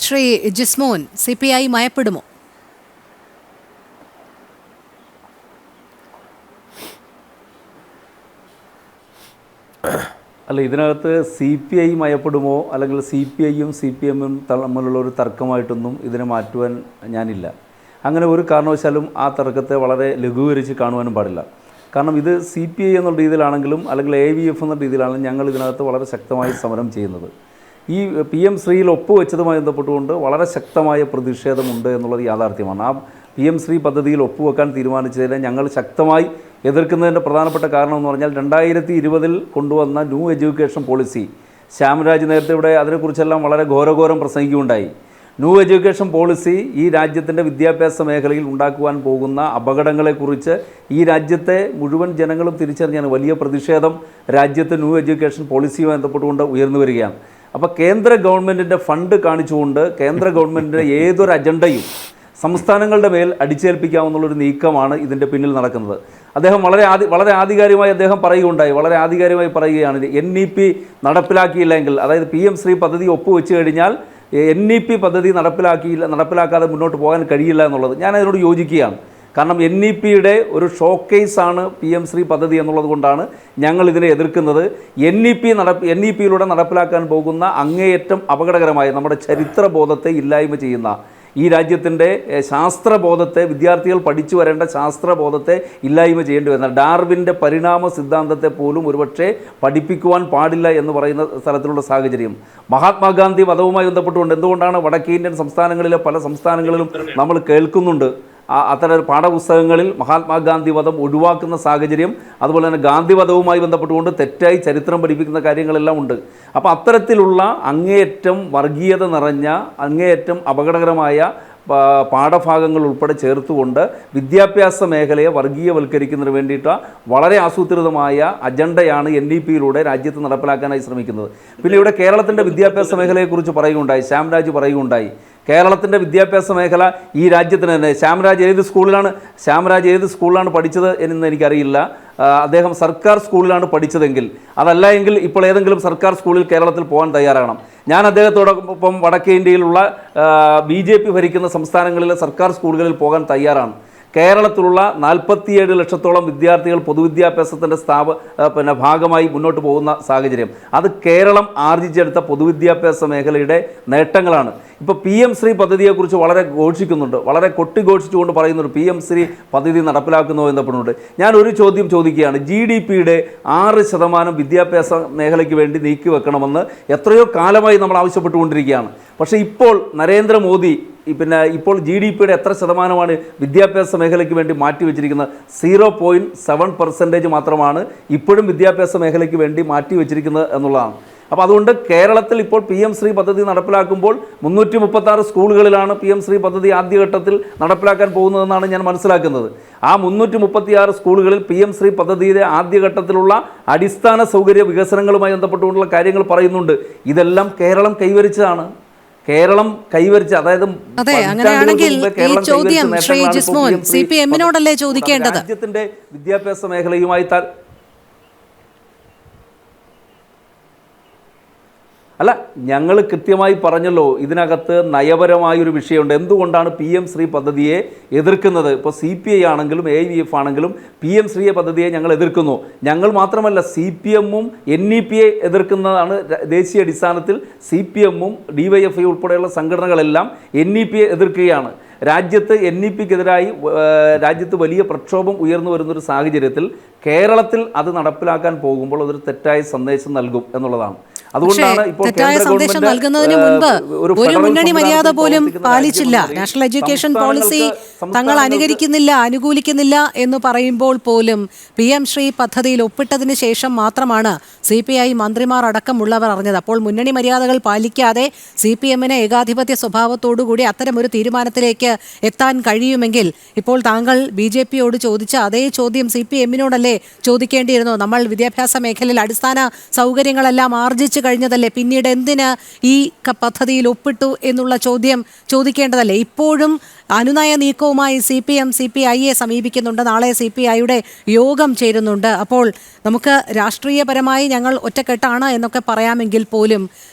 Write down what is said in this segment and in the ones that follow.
Shri Jismon, CPI മയപ്പെടുമോ? അല്ല, ഇതിനകത്ത് CPI മയപ്പെടുമോ അല്ലെങ്കിൽ CPIയും CPMും തമ്മിലുള്ള ഒരു തർക്കമായിട്ടൊന്നും ഇതിനെ മാറ്റുവാൻ ഞാനില്ല. അങ്ങനെ ഒരു കാരണവശാലും ആ തർക്കത്തെ വളരെ ലഘൂകരിച്ച് കാണുവാനും പാടില്ല. കാരണം ഇത് CPI എന്നുള്ള രീതിയിലാണെങ്കിലും അല്ലെങ്കിൽ AVF എന്ന രീതിയിലാണെങ്കിലും ഞങ്ങൾ ഇതിനകത്ത് വളരെ ശക്തമായി സമരം ചെയ്യുന്നത്. ഈ PM ശ്രീയിൽ ഒപ്പുവെച്ചതുമായി ബന്ധപ്പെട്ടുകൊണ്ട് വളരെ ശക്തമായ പ്രതിഷേധമുണ്ട് എന്നുള്ളത് യാഥാർത്ഥ്യമാണ്. ആ PM ശ്രീ പദ്ധതിയിൽ ഒപ്പുവെക്കാൻ തീരുമാനിച്ചതിനെ ഞങ്ങൾ ശക്തമായി എതിർക്കുന്നതിൻ്റെ പ്രധാനപ്പെട്ട കാരണം എന്ന് പറഞ്ഞാൽ 2020 കൊണ്ടുവന്ന ന്യൂ എഡ്യൂക്കേഷൻ പോളിസി, ശ്യാംരാജ് നേരത്തെ ഇവിടെ അതിനെക്കുറിച്ചെല്ലാം വളരെ ഘോരഘോരം പ്രസംഗിക്കുകയുണ്ടായി. ന്യൂ എഡ്യൂക്കേഷൻ പോളിസി ഈ രാജ്യത്തിൻ്റെ വിദ്യാഭ്യാസ മേഖലയിൽ ഉണ്ടാക്കുവാൻ പോകുന്ന അപകടങ്ങളെക്കുറിച്ച് ഈ രാജ്യത്തെ മുഴുവൻ ജനങ്ങളും തിരിച്ചറിഞ്ഞാണ് വലിയ പ്രതിഷേധം രാജ്യത്ത് ന്യൂ എഡ്യൂക്കേഷൻ പോളിസിയുമായി ബന്ധപ്പെട്ടുകൊണ്ട് ഉയർന്നു വരികയാണ്. അപ്പോൾ കേന്ദ്ര ഗവൺമെൻറ്റിൻ്റെ ഫണ്ട് കാണിച്ചുകൊണ്ട് കേന്ദ്ര ഗവൺമെൻറ്റിൻ്റെ ഏതൊരു അജണ്ടയും സംസ്ഥാനങ്ങളുടെ മേൽ അടിച്ചേൽപ്പിക്കാമെന്നുള്ളൊരു നീക്കമാണ് ഇതിൻ്റെ പിന്നിൽ നടക്കുന്നത്. അദ്ദേഹം വളരെ ആധികാരികമായി അദ്ദേഹം വളരെ ആധികാരികമായി പറയുകയാണ്, NEP നടപ്പിലാക്കിയില്ലെങ്കിൽ, അതായത് PM ശ്രീ പദ്ധതി ഒപ്പുവെച്ച് കഴിഞ്ഞാൽ NEP പദ്ധതി നടപ്പിലാക്കാതെ മുന്നോട്ട് പോകാൻ കഴിയില്ല എന്നുള്ളത്. ഞാൻ അതിനോട് യോജിക്കുകയാണ്. കാരണം NEPയുടെ ഒരു ഷോക്കേസാണ് PM ശ്രീ പദ്ധതി എന്നുള്ളത് കൊണ്ടാണ് ഞങ്ങൾ ഇതിനെ എതിർക്കുന്നത്. NEPയിലൂടെ നടപ്പിലാക്കാൻ പോകുന്ന അങ്ങേയറ്റം അപകടകരമായ നമ്മുടെ ചരിത്രബോധത്തെ ഇല്ലായ്മ ചെയ്യുന്ന, ഈ രാജ്യത്തിൻ്റെ ശാസ്ത്രബോധത്തെ, വിദ്യാർത്ഥികൾ പഠിച്ചു വരേണ്ട ശാസ്ത്രബോധത്തെ ഇല്ലായ്മ ചെയ്യേണ്ടി വരുന്ന, ഡാർവിൻ്റെ പരിണാമ സിദ്ധാന്തത്തെ പോലും ഒരുപക്ഷെ പഠിപ്പിക്കുവാൻ പാടില്ല എന്ന് പറയുന്ന തരത്തിലുള്ള സാഹചര്യം. മഹാത്മാഗാന്ധി വധവുമായി ബന്ധപ്പെട്ടുകൊണ്ട് എന്തുകൊണ്ടാണ് വടക്കേ ഇന്ത്യൻ സംസ്ഥാനങ്ങളിലെ പല സംസ്ഥാനങ്ങളിലും നമ്മൾ കേൾക്കുന്നുണ്ട് അത്തരം പാഠപുസ്തകങ്ങളിൽ മഹാത്മാഗാന്ധി വധം ഒഴിവാക്കുന്ന സാഹചര്യം, അതുപോലെ തന്നെ ഗാന്ധി വധവുമായി ബന്ധപ്പെട്ടുകൊണ്ട് തെറ്റായി ചരിത്രം പഠിപ്പിക്കുന്ന കാര്യങ്ങളെല്ലാം ഉണ്ട്. അപ്പോൾ അത്തരത്തിലുള്ള അങ്ങേയറ്റം വർഗീയത നിറഞ്ഞ, അങ്ങേയറ്റം അപകടകരമായ പാഠഭാഗങ്ങൾ ഉൾപ്പെടെ ചേർത്തുകൊണ്ട് വിദ്യാഭ്യാസ മേഖലയെ വർഗീയവൽക്കരിക്കുന്നതിന് വേണ്ടിയിട്ട് വളരെ ആസൂത്രിതമായ അജണ്ടയാണ് NEPയിലൂടെ രാജ്യത്ത് നടപ്പിലാക്കാനായി ശ്രമിക്കുന്നത്. പിന്നെ ഇവിടെ കേരളത്തിൻ്റെ വിദ്യാഭ്യാസ മേഖലയെക്കുറിച്ച് പറയുകയുണ്ടായി, ശ്യാംരാജ് പറയുകയുണ്ടായി. കേരളത്തിൻ്റെ വിദ്യാഭ്യാസ മേഖല ഈ രാജ്യത്തിന് തന്നെ, ശ്യാംരാജ് ഏത് സ്കൂളിലാണ് പഠിച്ചത് എന്ന് എനിക്കറിയില്ല. അദ്ദേഹം സർക്കാർ സ്കൂളിലാണ് പഠിച്ചതെങ്കിൽ, അതല്ല എങ്കിൽ ഇപ്പോൾ ഏതെങ്കിലും സർക്കാർ സ്കൂളിൽ കേരളത്തിൽ പോകാൻ തയ്യാറാകണം. ഞാൻ അദ്ദേഹത്തോടൊപ്പം വടക്കേ ഇന്ത്യയിലുള്ള BJP ഭരിക്കുന്ന സംസ്ഥാനങ്ങളിലെ സർക്കാർ സ്കൂളുകളിൽ പോകാൻ തയ്യാറാണ്. കേരളത്തിലുള്ള 47 ലക്ഷത്തോളം വിദ്യാർത്ഥികൾ പൊതുവിദ്യാഭ്യാസത്തിൻ്റെ ഭാഗമായി മുന്നോട്ട് പോകുന്ന സാഹചര്യം, അത് കേരളം ആർജിച്ചെടുത്ത പൊതുവിദ്യാഭ്യാസ മേഖലയുടെ നേട്ടങ്ങളാണ്. ഇപ്പോൾ PM ശ്രീ പദ്ധതിയെക്കുറിച്ച് വളരെ ഘോഷിക്കുന്നുണ്ട്, വളരെ കൊട്ടിഘോഷിച്ചുകൊണ്ട് പറയുന്നുണ്ട് PM ശ്രീ പദ്ധതി നടപ്പിലാക്കുന്നു എന്നപ്പെടുന്നുണ്ട്. ഞാൻ ഒരു ചോദ്യം ചോദിക്കുകയാണ്. GDPയുടെ 6% വിദ്യാഭ്യാസ മേഖലയ്ക്ക് വേണ്ടി നീക്കി വെക്കണമെന്ന് എത്രയോ കാലമായി നമ്മൾ ആവശ്യപ്പെട്ടുകൊണ്ടിരിക്കുകയാണ്. പക്ഷേ ഇപ്പോൾ നരേന്ദ്രമോദി ഇപ്പോൾ GDPയുടെ എത്ര ശതമാനമാണ് വിദ്യാഭ്യാസ മേഖലയ്ക്ക് വേണ്ടി മാറ്റിവെച്ചിരിക്കുന്നത്? 0.7% മാത്രമാണ് ഇപ്പോഴും വിദ്യാഭ്യാസ മേഖലയ്ക്ക് വേണ്ടി മാറ്റിവെച്ചിരിക്കുന്നത് എന്നുള്ളതാണ്. അപ്പോൾ അതുകൊണ്ട് കേരളത്തിൽ ഇപ്പോൾ PM ശ്രീ പദ്ധതി നടപ്പിലാക്കുമ്പോൾ 336 സ്കൂളുകളിലാണ് PM ശ്രീ പദ്ധതി ആദ്യഘട്ടത്തിൽ നടപ്പിലാക്കാൻ പോകുന്നതെന്നാണ് ഞാൻ മനസ്സിലാക്കുന്നത്. ആ 336 സ്കൂളുകളിൽ PM ശ്രീ പദ്ധതിയുടെ ആദ്യഘട്ടത്തിലുള്ള അടിസ്ഥാന സൗകര്യ വികസനങ്ങളുമായി ബന്ധപ്പെട്ടുകൊണ്ടുള്ള കാര്യങ്ങൾ പറയുന്നുണ്ട്. ഇതെല്ലാം കേരളം കൈവരിച്ചതാണ്. അതായത് CPMനോടല്ലേ ചോദിക്കേണ്ടത്? രാജ്യത്തിന്റെ വിദ്യാഭ്യാസ മേഖലയുമായി അല്ല, ഞങ്ങൾ കൃത്യമായി പറഞ്ഞല്ലോ, ഇതിനകത്ത് നയപരമായൊരു വിഷയമുണ്ട്. എന്തുകൊണ്ടാണ് PM ശ്രീ പദ്ധതിയെ എതിർക്കുന്നത്? ഇപ്പോൾ CPI ആണെങ്കിലും AVF ആണെങ്കിലും PM ശ്രീ പദ്ധതിയെ ഞങ്ങൾ എതിർക്കുന്നു. ഞങ്ങൾ മാത്രമല്ല, CPMും NEPയെ എതിർക്കുന്നതാണ്. ദേശീയ അടിസ്ഥാനത്തിൽ CPMും DYFI ഉൾപ്പെടെയുള്ള സംഘടനകളെല്ലാം NEPയെ എതിർക്കുകയാണ്. രാജ്യത്ത് NEPക്കെതിരായി രാജ്യത്ത് വലിയ പ്രക്ഷോഭം ഉയർന്നു വരുന്നൊരു സാഹചര്യത്തിൽ കേരളത്തിൽ അത് നടപ്പിലാക്കാൻ പോകുമ്പോൾ അതൊരു തെറ്റായ സന്ദേശം നൽകും എന്നുള്ളതാണ്. അതുകൊണ്ടാണ് ഇപ്പോൾ തെറ്റായ സന്ദേശം നൽകുന്നതിന് മുൻപ് ഒരു മുന്നണി മര്യാദ പോലും പാലിച്ചില്ല. നാഷണൽ എഡ്യൂക്കേഷൻ പോളിസി തങ്ങൾ അനുകൂലിക്കുന്നില്ല എന്ന് പറയുമ്പോൾ പോലും PM ശ്രീ പദ്ധതിയിൽ ഒപ്പിട്ടതിന് ശേഷം മാത്രമാണ് CPI മന്ത്രിമാർ അടക്കമുള്ളവർ അറിഞ്ഞത്. അപ്പോൾ മുന്നണി മര്യാദകൾ പാലിക്കാതെ CPMന് ഏകാധിപത്യ സ്വഭാവത്തോടുകൂടി അത്തരമൊരു തീരുമാനത്തിലേക്ക് എത്താൻ കഴിയുമെങ്കിൽ ഇപ്പോൾ താങ്കൾ BJPയോട് ചോദിച്ച അതേ ചോദ്യം CPMനോടല്ലേ ചോദിക്കേണ്ടിയിരുന്നോ? നമ്മൾ വിദ്യാഭ്യാസ മേഖലയിൽ അടിസ്ഥാന സൗകര്യങ്ങളെല്ലാം ആർജിച്ചു കഴിഞ്ഞതല്ലേ, പിന്നീട് എന്തിന് ഈ പദ്ധതിയിൽ ഒപ്പിട്ടു എന്നുള്ള ചോദ്യം ചോദിക്കേണ്ടതല്ലേ? ഇപ്പോഴും അനുനയ നീക്കവുമായി CPIയെ സമീപിക്കുന്നുണ്ട്. നാളെ CPIയുടെ യോഗം ചേരുന്നുണ്ട്. അപ്പോൾ നമുക്ക് രാഷ്ട്രീയപരമായി ഞങ്ങൾ ഒറ്റക്കെട്ടാണ് എന്നൊക്കെ പറയാമെങ്കിൽ പോലും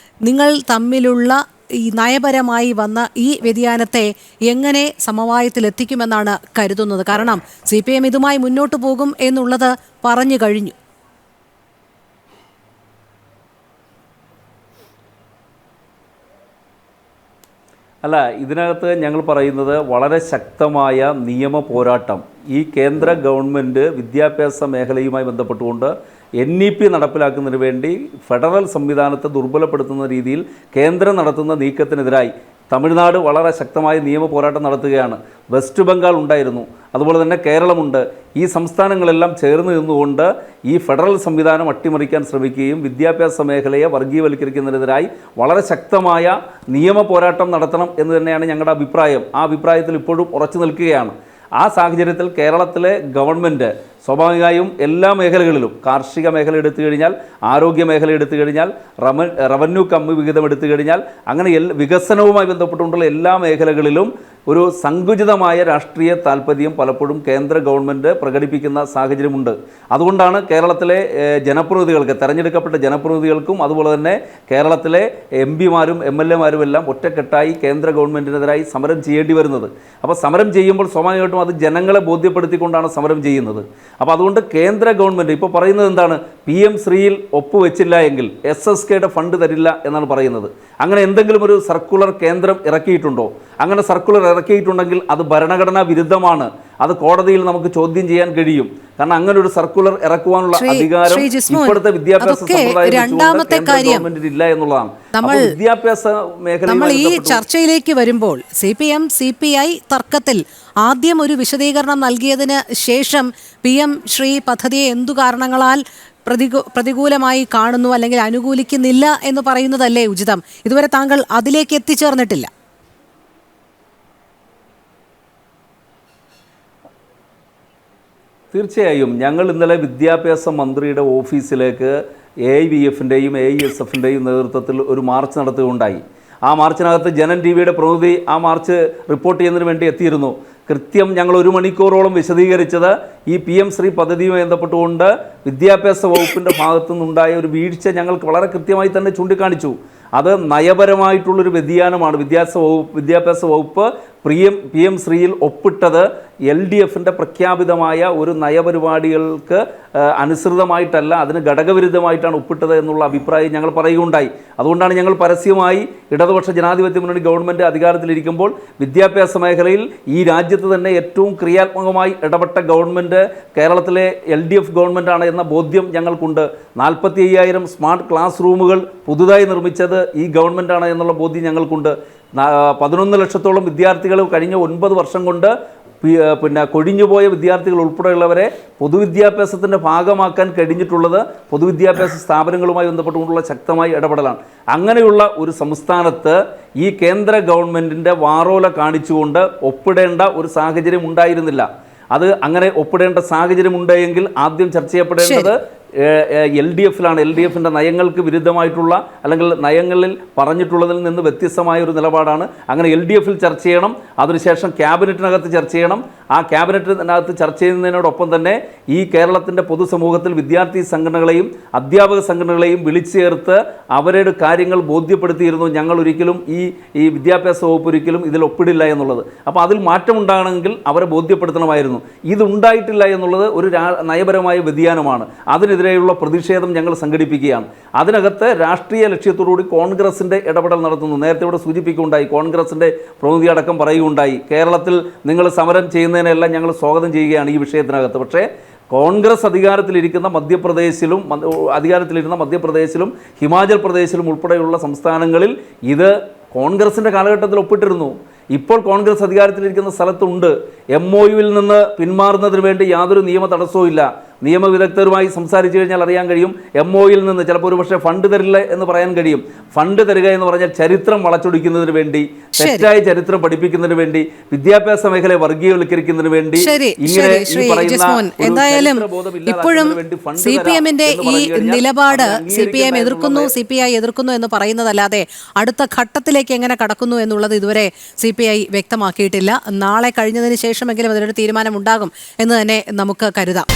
നിങ്ങൾ തമ്മിലുള്ള ഈ നയപരമായി വന്ന ഈ വ്യതിയാനത്തെ എങ്ങനെ സമവായത്തിലെത്തിക്കുമെന്നാണ് കരുതുന്നത്? കാരണം CPM ഇതുമായി മുന്നോട്ട് പോകും എന്നുള്ളത് പറഞ്ഞു കഴിഞ്ഞു. അല്ല, ഇതിനകത്ത് ഞങ്ങൾ പറയുന്നത് വളരെ ശക്തമായ നിയമ പോരാട്ടം ഈ കേന്ദ്ര ഗവൺമെൻറ് വിദ്യാഭ്യാസ മേഖലയുമായി ബന്ധപ്പെട്ടുകൊണ്ട് NEP നടപ്പിലാക്കുന്നതിന് വേണ്ടി ഫെഡറൽ സംവിധാനത്തെ ദുർബലപ്പെടുത്തുന്ന രീതിയിൽ കേന്ദ്രം നടത്തുന്ന നീക്കത്തിനെതിരായി തമിഴ്നാട് വളരെ ശക്തമായ നിയമ പോരാട്ടം നടത്തുകയാണ്. വെസ്റ്റ് ബംഗാൾ ഉണ്ടായിരുന്നു, അതുപോലെ തന്നെ കേരളമുണ്ട്. ഈ സംസ്ഥാനങ്ങളെല്ലാം ചേർന്ന് നിന്നുകൊണ്ട് ഈ ഫെഡറൽ സംവിധാനം അട്ടിമറിക്കാൻ ശ്രമിക്കുകയും വിദ്യാഭ്യാസ മേഖലയെ വർഗീയവൽക്കരിക്കുന്നതിനെതിരായി വളരെ ശക്തമായ നിയമ പോരാട്ടം നടത്തണം എന്ന് തന്നെയാണ് ഞങ്ങളുടെ അഭിപ്രായം. ആ അഭിപ്രായത്തിൽ ഇപ്പോഴും ഉറച്ചു നിൽക്കുകയാണ്. ആ സാഹചര്യത്തിൽ കേരളത്തിലെ ഗവൺമെൻറ് സ്വാഭാവികമായും എല്ലാ മേഖലകളിലും, കാർഷിക മേഖല എടുത്തു കഴിഞ്ഞാൽ, ആരോഗ്യ മേഖല എടുത്തു കഴിഞ്ഞാൽ, റവന്യൂ കമ്മി വിഹിതം എടുത്തു കഴിഞ്ഞാൽ, അങ്ങനെ വികസനവുമായി ബന്ധപ്പെട്ടുകൊണ്ടുള്ള എല്ലാ മേഖലകളിലും ഒരു സങ്കുചിതമായ രാഷ്ട്രീയ താല്പര്യം പലപ്പോഴും കേന്ദ്ര ഗവൺമെൻറ് പ്രകടിപ്പിക്കുന്ന സാഹചര്യമുണ്ട്. അതുകൊണ്ടാണ് കേരളത്തിലെ ജനപ്രതിനിധികൾക്ക്, തെരഞ്ഞെടുക്കപ്പെട്ട ജനപ്രതിനിധികൾക്കും അതുപോലെ തന്നെ കേരളത്തിലെ MP-മാരും MLA-മാരും എല്ലാം ഒറ്റക്കെട്ടായി കേന്ദ്ര ഗവൺമെൻറ്റിനെതിരായി സമരം ചെയ്യേണ്ടി വരുന്നത്. അപ്പോൾ സമരം ചെയ്യുമ്പോൾ സ്വാഭാവികമായിട്ടും അത് ജനങ്ങളെ ബോധ്യപ്പെടുത്തിക്കൊണ്ടാണ് സമരം ചെയ്യുന്നത്. അപ്പോൾ അതുകൊണ്ട് കേന്ദ്ര ഗവൺമെൻറ് ഇപ്പോൾ പറയുന്നത് എന്താണ്? PM ശ്രീയിൽ ഒപ്പുവെച്ചില്ല എങ്കിൽ SSKയുടെ ഫണ്ട് തരില്ല എന്നാണ് പറയുന്നത്. അങ്ങനെ എന്തെങ്കിലും ഒരു സർക്കുലർ കേന്ദ്രം ഇറക്കിയിട്ടുണ്ടോ? അങ്ങനെ സർക്കുലർ ഇറക്കിയിട്ടുണ്ടെങ്കിൽ അത് ഭരണഘടനാ വിരുദ്ധമാണ്. അത് കോടതിയിൽ നമുക്ക് ചോദ്യം ചെയ്യാൻ കഴിയും. കാരണം അങ്ങനെ ഒരു സർക്കുലർ ഇറക്കുവാനുള്ള അധികാരം ഇപ്പോഴത്തെ വിദ്യാഭ്യാസ സമ്പ്രദായത്തിൽ ഇല്ല എന്നുള്ളതാണ്. വിദ്യാഭ്യാസ മേഖല നമ്മൾ ഈ ചർച്ചയിലേക്ക് വരുമ്പോൾ CPM CPI തർക്കത്തിൽ ആദ്യം ഒരു വിശദീകരണം നൽകിയതിന് ശേഷം PM ശ്രീ പദ്ധതിയെ എന്തു കാരണങ്ങളാൽ പ്രതികൂലമായി കാണുന്നു അല്ലെങ്കിൽ അനുകൂലിക്കുന്നില്ല എന്ന് പറയുന്നതല്ലേ ഉചിതം? ഇതുവരെ താങ്കൾ അതിലേക്ക് എത്തിച്ചേർന്നിട്ടില്ല. തീർച്ചയായും ഞങ്ങൾ ഇന്നലെ വിദ്യാഭ്യാസ മന്ത്രിയുടെ ഓഫീസിലേക്ക് AIVF-ൻ്റെയും AISF-ൻ്റെയും നേതൃത്വത്തിൽ ഒരു മാർച്ച് നടത്തുകയുണ്ടായി. ആ മാർച്ചിനകത്ത് ജനൻ TV-യുടെ പ്രതിനിധി ആ മാർച്ച് റിപ്പോർട്ട് ചെയ്യുന്നതിന് വേണ്ടി എത്തിയിരുന്നു. കൃത്യം ഞങ്ങൾ 1 മണിക്കൂറോളം വിശദീകരിച്ചത് ഈ PM ശ്രീ പദ്ധതിയുമായി ബന്ധപ്പെട്ടുകൊണ്ട് വിദ്യാഭ്യാസ വകുപ്പിൻ്റെ ഭാഗത്തു നിന്നുണ്ടായ ഒരു വീഴ്ച ഞങ്ങൾക്ക് വളരെ കൃത്യമായി തന്നെ ചൂണ്ടിക്കാണിച്ചു. അത് നയപരമായിട്ടുള്ളൊരു വ്യതിയാനമാണ്. വിദ്യാഭ്യാസ വകുപ്പ് PM ശ്രീയിൽ ഒപ്പിട്ടത് LDF-ൻ്റെ പ്രഖ്യാപിതമായ ഒരു നയപരിപാടികൾക്ക് അനുസൃതമായിട്ടല്ല, അതിന് ഘടകവിരുദ്ധമായിട്ടാണ് ഒപ്പിട്ടത് എന്നുള്ള അഭിപ്രായം ഞങ്ങൾ പറയുകയുണ്ടായി. അതുകൊണ്ടാണ് ഞങ്ങൾ പരസ്യമായി ഇടതുപക്ഷ ജനാധിപത്യ മുന്നണി ഗവൺമെൻറ് അധികാരത്തിലിരിക്കുമ്പോൾ വിദ്യാഭ്യാസ മേഖലയിൽ ഈ രാജ്യത്ത് തന്നെ ഏറ്റവും ക്രിയാത്മകമായി ഇടപെട്ട ഗവൺമെൻറ് കേരളത്തിലെ LDF ഗവൺമെൻറ്റാണ് എന്ന ബോധ്യം ഞങ്ങൾക്കുണ്ട്. 45,000 സ്മാർട്ട് ക്ലാസ് റൂമുകൾ പുതുതായി നിർമ്മിച്ചത് ഈ ഗവൺമെൻറ്റാണ് എന്നുള്ള ബോധ്യം ഞങ്ങൾക്കുണ്ട്. 11 ലക്ഷത്തോളം വിദ്യാർത്ഥികൾ കഴിഞ്ഞ 9 വർഷം കൊണ്ട് കൊഴിഞ്ഞുപോയ വിദ്യാർത്ഥികൾ ഉൾപ്പെടെയുള്ളവരെ പൊതുവിദ്യാഭ്യാസത്തിൻ്റെ ഭാഗമാക്കാൻ കഴിഞ്ഞിട്ടുള്ളത് പൊതുവിദ്യാഭ്യാസ സ്ഥാപനങ്ങളുമായി ബന്ധപ്പെട്ടുകൊണ്ടുള്ള ശക്തമായ ഇടപെടലാണ്. അങ്ങനെയുള്ള ഒരു സംസ്ഥാനത്ത് ഈ കേന്ദ്ര ഗവൺമെൻറ്റിൻ്റെ വാറോല കാണിച്ചുകൊണ്ട് ഒപ്പിടേണ്ട ഒരു സാഹചര്യം ഉണ്ടായിരുന്നില്ല. അത് അങ്ങനെ ഒപ്പിടേണ്ട സാഹചര്യം ഉണ്ടെങ്കിൽ ആദ്യം ചർച്ച ചെയ്യപ്പെടേണ്ടത് LDF-ലാണ്. LDF-ൻ്റെ നയങ്ങൾക്ക് വിരുദ്ധമായിട്ടുള്ള അല്ലെങ്കിൽ നയങ്ങളിൽ പറഞ്ഞിട്ടുള്ളതിൽ നിന്ന് വ്യത്യസ്തമായ ഒരു നിലപാടാണ്. അങ്ങനെ LDF-ൽ ചർച്ച ചെയ്യണം. അതിനുശേഷം ക്യാബിനറ്റിനകത്ത് ചർച്ച ചെയ്യണം. ആ ക്യാബിനറ്റിനകത്ത് ചർച്ച ചെയ്യുന്നതിനോടൊപ്പം തന്നെ ഈ കേരളത്തിൻ്റെ പൊതുസമൂഹത്തിൽ വിദ്യാർത്ഥി സംഘടനകളെയും അധ്യാപക സംഘടനകളെയും വിളിച്ചു ചേർത്ത് അവരുടെ കാര്യങ്ങൾ ബോധ്യപ്പെടുത്തിയിരുന്നു. ഞങ്ങൾ ഒരിക്കലും ഈ വിദ്യാഭ്യാസ വകുപ്പ് ഒരിക്കലും ഇതിൽ ഒപ്പിടില്ല എന്നുള്ളത്. അപ്പോൾ അതിൽ മാറ്റമുണ്ടാകണമെങ്കിൽ അവരെ ബോധ്യപ്പെടുത്തണമായിരുന്നു. ഇതുണ്ടായിട്ടില്ല എന്നുള്ളത് ഒരു നയപരമായ വ്യതിയാനമാണ്. അതിനെതിരെയുള്ള പ്രതിഷേധം ഞങ്ങൾ സംഘടിപ്പിക്കുകയാണ്. അതിനകത്ത് രാഷ്ട്രീയ ലക്ഷ്യത്തോടുകൂടി കോൺഗ്രസിൻ്റെ ഇടപെടൽ നടത്തുന്നു. നേരത്തെ ഇവിടെ സൂചിപ്പിക്കുകയുണ്ടായി, കോൺഗ്രസിൻ്റെ പ്രതിനിധി അടക്കം പറയുകയുണ്ടായി, കേരളത്തിൽ നിങ്ങൾ സമരം ചെയ്യുന്നതിനെല്ലാം ഞങ്ങൾ സ്വാഗതം ചെയ്യുകയാണ് ഈ വിഷയത്തിനകത്ത്. പക്ഷേ കോൺഗ്രസ് അധികാരത്തിലിരുന്ന മധ്യപ്രദേശിലും ഹിമാചൽ പ്രദേശിലും ഉൾപ്പെടെയുള്ള സംസ്ഥാനങ്ങളിൽ ഇത് കോൺഗ്രസിൻ്റെ കാലഘട്ടത്തിൽ ഒപ്പിട്ടിരുന്നു. ഇപ്പോൾ കോൺഗ്രസ് അധികാരത്തിലിരിക്കുന്ന സ്ഥലത്തുണ്ട്. MOU-വിൽ നിന്ന് പിന്മാറുന്നതിന് വേണ്ടി യാതൊരു നിയമ തടസ്സവും ഇല്ല. നിയമവിദഗ്ധരുമായി സംസാരിച്ചു കഴിഞ്ഞാൽ അറിയാൻ കഴിയും. MOU-ൽ നിന്ന് ചിലപ്പോൾ ഒരു പക്ഷേ ഫണ്ട് തരില്ല എന്ന് പറയാൻ കഴിയും. ഫണ്ട് തരിക എന്ന് പറഞ്ഞാൽ ചരിത്രം വളച്ചൊടിക്കുന്നതിന് വേണ്ടി, തെറ്റായ ചരിത്രം പഠിപ്പിക്കുന്നതിന് വേണ്ടി, വിദ്യാഭ്യാസ മേഖലയെ വർഗീയവൽക്കരിക്കുന്നതിന് വേണ്ടി, ഇങ്ങനെ ഈ പറയുന്ന എന്തായാലും ഇപ്പോഴും CPM-ന്റെ ഈ നിലപാട് CPM എതിർക്കുന്നു, CPI എതിർക്കുന്നു എന്ന് പറയുന്നതല്ലാതെ അടുത്ത ഘട്ടത്തിലേക്ക് എങ്ങനെ കടക്കുന്നു എന്നുള്ളത് ഇതുവരെ CPI വ്യക്തമാക്കിയിട്ടില്ല. നാളെ കഴിഞ്ഞതിന് ശേഷമെങ്കിലും അതിനൊരു തീരുമാനമുണ്ടാകും എന്ന് തന്നെ നമുക്ക് കരുതാം.